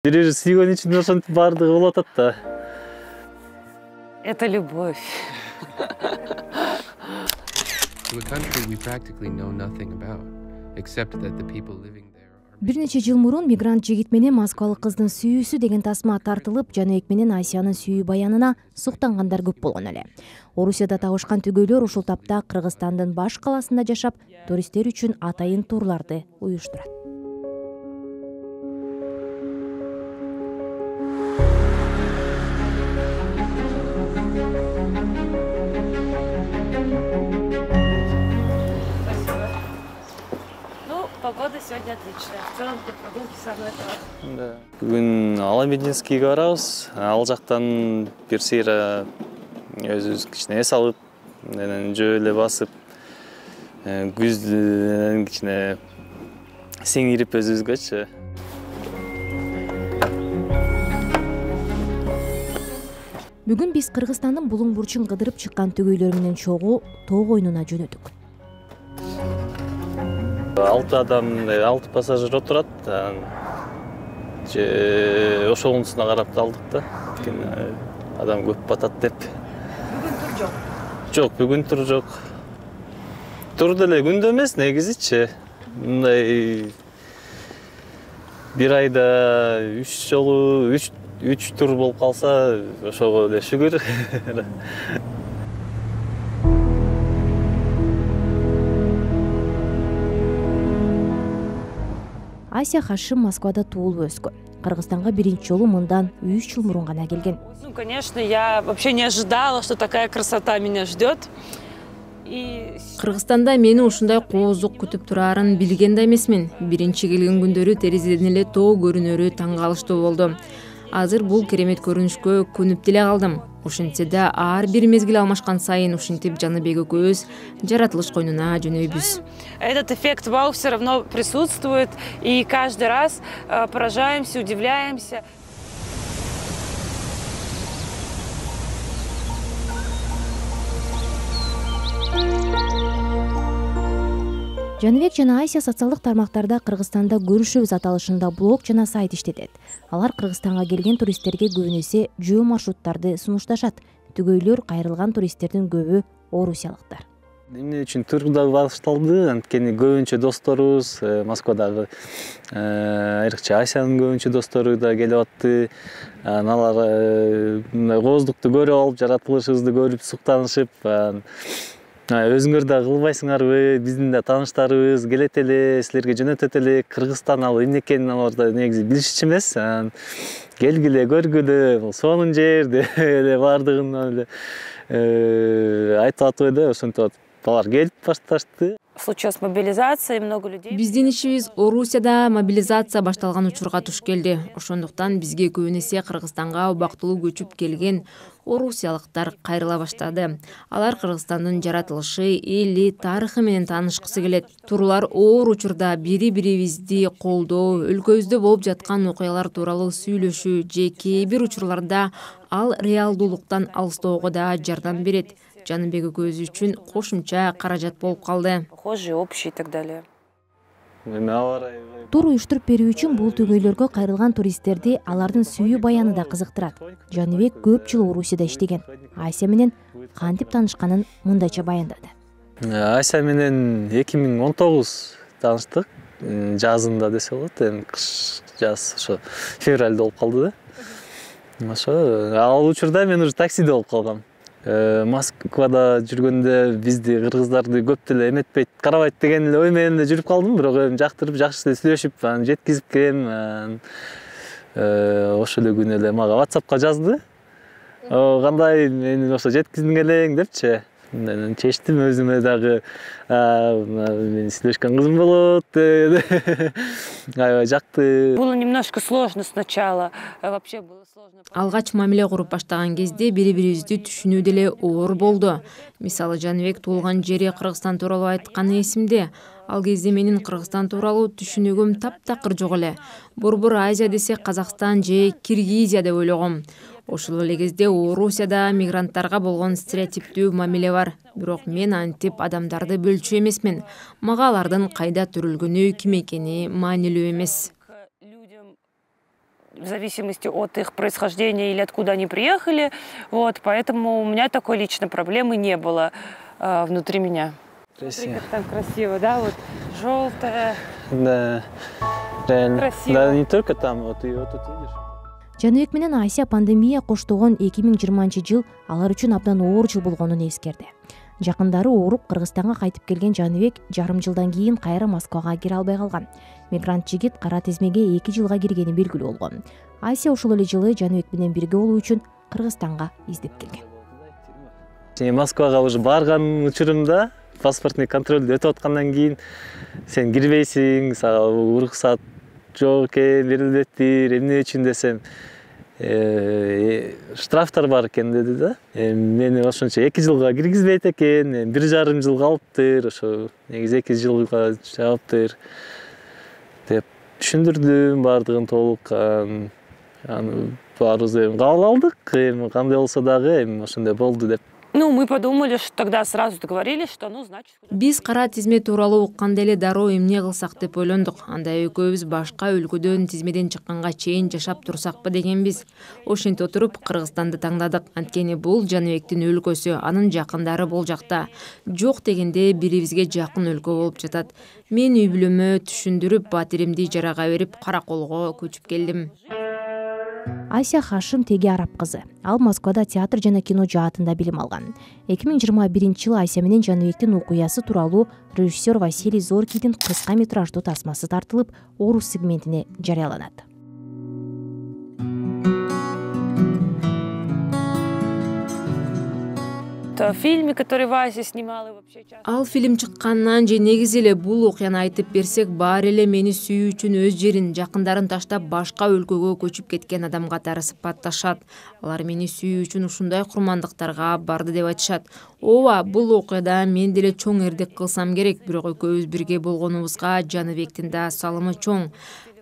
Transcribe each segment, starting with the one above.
Бири сүйгөн үчүн ошентип баардыгы болуп атат да. Это любовь. To a country we practically know nothing about, except that the people living there are... Бир нече жыл мурун мигрант жигит менен москвалык кыздын сүйүүсү деген тасма тартылып, Жаныбек менен Айсянын сүйүү баянына суктангандар көп болгон эле. Орусияда табышкан түгөйлөр ушул тапта Кыргызстандын баш каласында жашап, туристтер үчүн атайын турларды уюштурат. Погода сегодня отличная. В целом для прогулки самое то. Бүгүн Аламединскийге барабыз. Ал жактан бир сыйра өзүбүз кичине эс алып, жөө эле басып, күздүн кичине сиңирип өзүбүзгөчү. Бүгүн биз Кыргызстандын булуң бурчун кыдырып чыккан түгөйлөр менен чогуу тоо койнуна жөнөдүк. 6 адам, 6 пассажир отурат. Ошоңусуна карап алдык да. Адам көп батат деп. Бүгүн тур жок. Жок, бүгүн тур жок. Тур деле күндө эмес, негизичи. Мындай бир айда 3 жолу 3 тур болуп калса, ошого эле шүгүр. Ася Хашим Москвада туулуп өскөн. Кыргызстанга биринчи жолу мындан 3 жыл мурун гана келген. Ну, конечно, я вообще не ожидала, что такая красота меня ждет. Кыргызстанда мени ушундай коозук күтүп турарын билген да эмесмин. Биринчи келген күндөрү терезеден эле тоо көрүнөрү таң калыштуу болду. Азыр бул керемет көрүнүшкө көнүп деле калдым. Ошентсе да ар бир мезгил алмашкан сайын ушинтип Жаныбек экөөбүз жаратылыш койнуна жөнөйбүз. Этот эффект вау все равно присутствует, и каждый раз поражаемся, удивляемся. Жаныбек жана Айся социалдык тармактарда Кыргызстанда көрүшөбүз аталышында блог жана сайт иштетет. Алар Кыргызстанга келген туристтерге көбүнесе жөө маршруттарды сунушташат. Түгөйлөр кайрылган туристтердин көбү орусиялыктар. Эмне үчүн тур да башталды? Анткени көбүнчө досторубуз Москвадагы, айрыкча Айсянын көбүнчө достору да келип атты. Алар кооздукту көрүп алып, жаратылышыбызды көрүп суктанышып, өзүңөр да кылбайсыңарбы, биздин да тааныштарыбыз келет эле, силерге жөнөтөт эле, Кыргызстан ал эмне экенин алар да негизи билишчү эмес. Келгиле, көргүлө, бул сонун жер деп эле баардыгын эле айтып атып эле, ошентип алар келип башташты. Случилась мобилизация, много людей. Биздин ишибиз Орусияда мобилизация башталган учурга туш келди. Ошондуктан бизге көбүнесе Кыргызстанга убактылуу көчүп келген орусиялыктар кайрыла баштады. Алар Кыргызстандын жаратылышы, эли, тарыхы менен таанышкысы келет. Турлар оор учурда бири-бирибизди колдоо, өлкөбүздө болуп жаткан окуялар тууралуу сүйлөшүү же кээ бир учурларда ал реалдуулуктан алыстоого да жардам берет. Жаныбек экөөбүз үчүн кошумча каражат болуп калды. Похожие, общие и так далее. Тур уюштуруп берүү үчүн бул түгөйлөргө кайрылган туристтерди алардын сүйүү баяны да кызыктырат. Жаныбек көп жыл Орусияда иштеген. Айся менен кантип таанышканын мындайча баяндады. Айся менен 2019 тааныштык. Жазында десе болот, эми кыш, жаз ошо февралда болуп калды да. Ошо ал учурда мен уже таксиде болуп калгам. Москвада жүргөндө бизди кыргыздарды көп деле эметпейт, карабайт деген эле ой менен эле жүрүп калдым, бирок эми жактырып, жакшы эле сүйлөшүп, жеткизип келем. Ошол эле күнү эле мага WhatsAppка жазды. Кандай мени ошо жеткиздиң элең депчи. Мен чечтим өзүмө дагы, мен сүйлөшкөн кызым болот. Аябай жакты. Было немножко сложно сначала, вообще было сложно. Алгач мамиле куруп баштаган кезде бири-бирибизди түшүнүү деле оор болду. Мисалы Жаныбек туулган жери Кыргызстан тууралуу айтканы эсимде. Ал кезде менин Кыргызстан тууралуу түшүнүгүм таптакыр жок эле. Борбор Азия десе Казакстан же Киргизия деп ойлогом. Ошол эле кезде Орусияда мигранттарга болгон стереотиптүү мамиле бар. Бирок мен антип адамдарды бөлчү эмесмин. Мага алардын кайда төрөлгөнү, ким экени маанилүү эмес. в зависимости от их происхождения или откуда они приехали. Вот, поэтому у меня такой лично проблемы не было внутри меня. Красиво. Смотри, как там красиво, да, вот желтое. Да, реально. Красиво. Да, не только там, вот и вот тут видишь. Жаныбек менен Айся пандемия коштогон 2020 жыл алар үчүн абдан оор жыл болгонун эскерди. Жакындары ооруп Кыргызстанга кайтып келген Жаныбек жарым жылдан кийин кайра Москвага кире албай калган. Мигрант жигит кара тизмеге 2 жылга киргени белгилүү болгон. Айся ошол эле жылы Жаныбек менен бирге болуу үчүн Кыргызстанга издеп келген. Москвага уже барган учурумда паспортный контролду өтүп аткандан кийин сен кирбейсиң, сага уруксат жок экен, берилбептир, эмне үчүн десем, штрафтар бар экен деди да. Мени ошончо 2 жылга киргизбейт экен, 1,5 жыл калыптыр, ошо негизи 2 жылга жаптыр деп түшүндүрдүм бардыгын толук. Аны баарыбыз кабыл алдык, кандай болсо дагы ошондой болду деп. Ну, мы подумали, что тогда сразу договорились, что, ну, значит... Биз кара тизме тууралуу укканда эле дароо эмне кылсак деп ойлондук. Анда экөөбүз башка өлкөдөн тизмеден чыкканга чейин жашап турсакпы дегенбиз. Ошентип отуруп Кыргызстанды таңдадык. Анткени бул Жаныбектин өлкөсү, анын жакындары бул жакта. Жок дегенде бирибизге жакын өлкө болуп жатат. Мен үй бүлөмө түшүндүрүп, батиримди ижарага берип, Караколго көчүп келдим. Айся Хашим теги араб кызы. Ал Москвада театр жана кино жаатында билим алган. 2021 жылы Айся менен Жаныбектин окуясы тууралуу режиссер Василий Зоркийдин кыска метраждуу тасмасы тартылып, орус сегментине жарыяланат. В фильме, который Вася снимал, и вообще часто... Ал фильм чыккандан же негизи эле бул окуяны айтып берсек, баары эле мени сүйүү үчүн өз жерин, жакындарын таштап башка өлкөгө көчүп кеткен адам катары сыпатташат. Алар мени сүйүү үчүн ушундай курмандыктарга барды деп айтышат. Ооба, бул окуяда мен деле чоң эрдик кылсам керек, бирок экөөбүз бирге болгонубузга Жаныбектин да салымы чоң.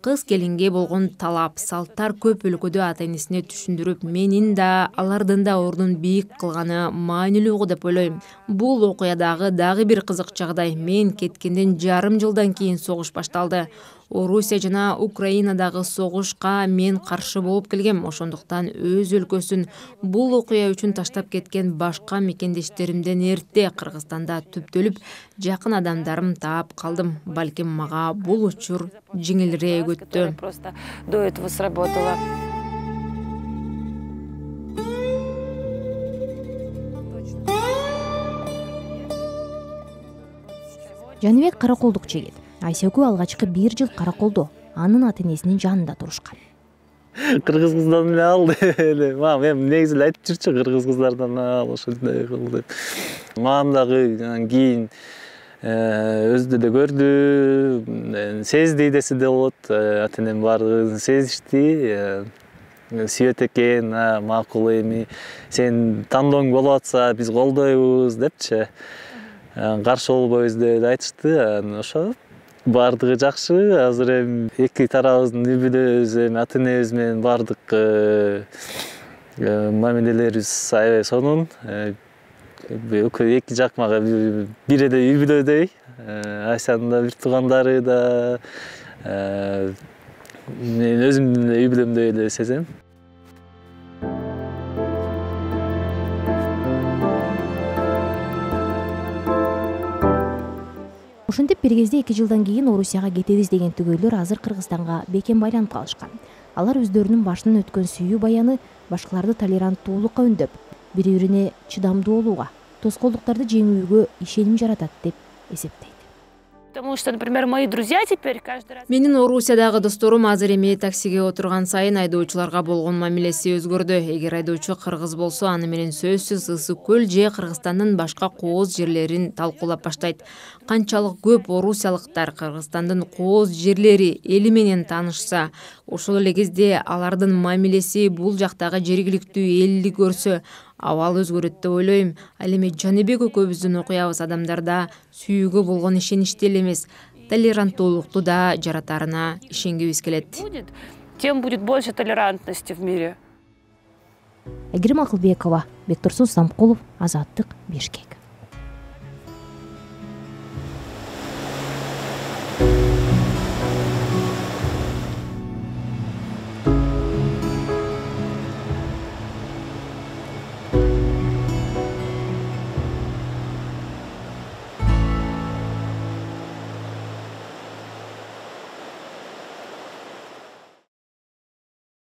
Кыз келинге болгон талап, салттар көп өлкөдө ата-энесине түшүндүрүп, менин да, алардын да ордун бийик кылганы маанилүү деп ойлойм. Бул окуядагы дагы бир кызык жагдай, мен кеткенден жарым жылдан кийин согуш башталды. Орусия жана Украинадагы согушка мен каршы болуп келгем, ошондуктан өз өлкөсүн бул окуя үчүн таштап кеткен башка мекендештеримден эрте Кыргызстанда түптөлүп, жакын адамдарым таап калдым. Балким мага бул учур жеңилирээк өттү. Просто до этого сработало. Жаныбек Караколдук жигит. Айся экөө алгачкы 1 жыл Караколдо, анын ата-энесинин жанында турушкан. Кыргыз кыздан эле ал эле. Мам эми негизи эле айтып жүрчү, кыргыз кыздардан ал ошондой кыл деп. Мам дагы кийин өзү да көрдү, сезди десе да болот. Ата-энем баардыгын сезишти. Сүйөт экен, макул эми сен тандооң болуп атса биз колдойбуз депчи. Каршы болбойбуз деп айтышты. Ошо бардыгы жакшы. Азыр эми эки тарабыбыздын үй бүлөбүз, ата-энебиз менен бардык мамилелерибиз аябай сонун. Эки жак мага биредей үй бүлөдөй. Айсанын да бир туугандары да, мен өзүмдүн үй бүлөмдөй эле сезем. Ошентип бир кезде 2 жылдан кийин Орусияга кетебиз деген түгөйлөр азыр Кыргызстанга бекем байланып калышкан. Алар өздөрүнүн башынан өткөн сүйүү баяны башкаларды толеранттуулукка үндөп, бири-бирине чыдамдуу болууга, тоскоолдуктарды жеңүүгө ишеним жаратат деп эсептейт. Потому что, например, мои друзья теперь каждый раз... Менин Орусиядагы досторум азыр эми таксиге отурган сайын айдоочуларга болгон мамилеси өзгөрдү. Эгер айдоочу кыргыз болсо, аны менен сөзсүз Ысык көл же Кыргызстандын башка кооз жерлерин талкуулап баштайт. Канчалык көп орусиялыктар Кыргызстандын кооз жерлери эли менен таанышса, ошол эле кезде алардын мамилеси бул жактагы жергиликтүү элди көрсө, абал өзгөрөт деп ойлойм. Ал эми Жаныбек экөөбүздүн окуябыз адамдарда сүйүүгө болгон ишеничти эле эмес, толеранттуулукту да жаратарына ишенгибиз келет. Тем будет больше толерантности в мире. Айгерим Акылбекова, Бектурсун Самкулов, Азаттык, Бишкек.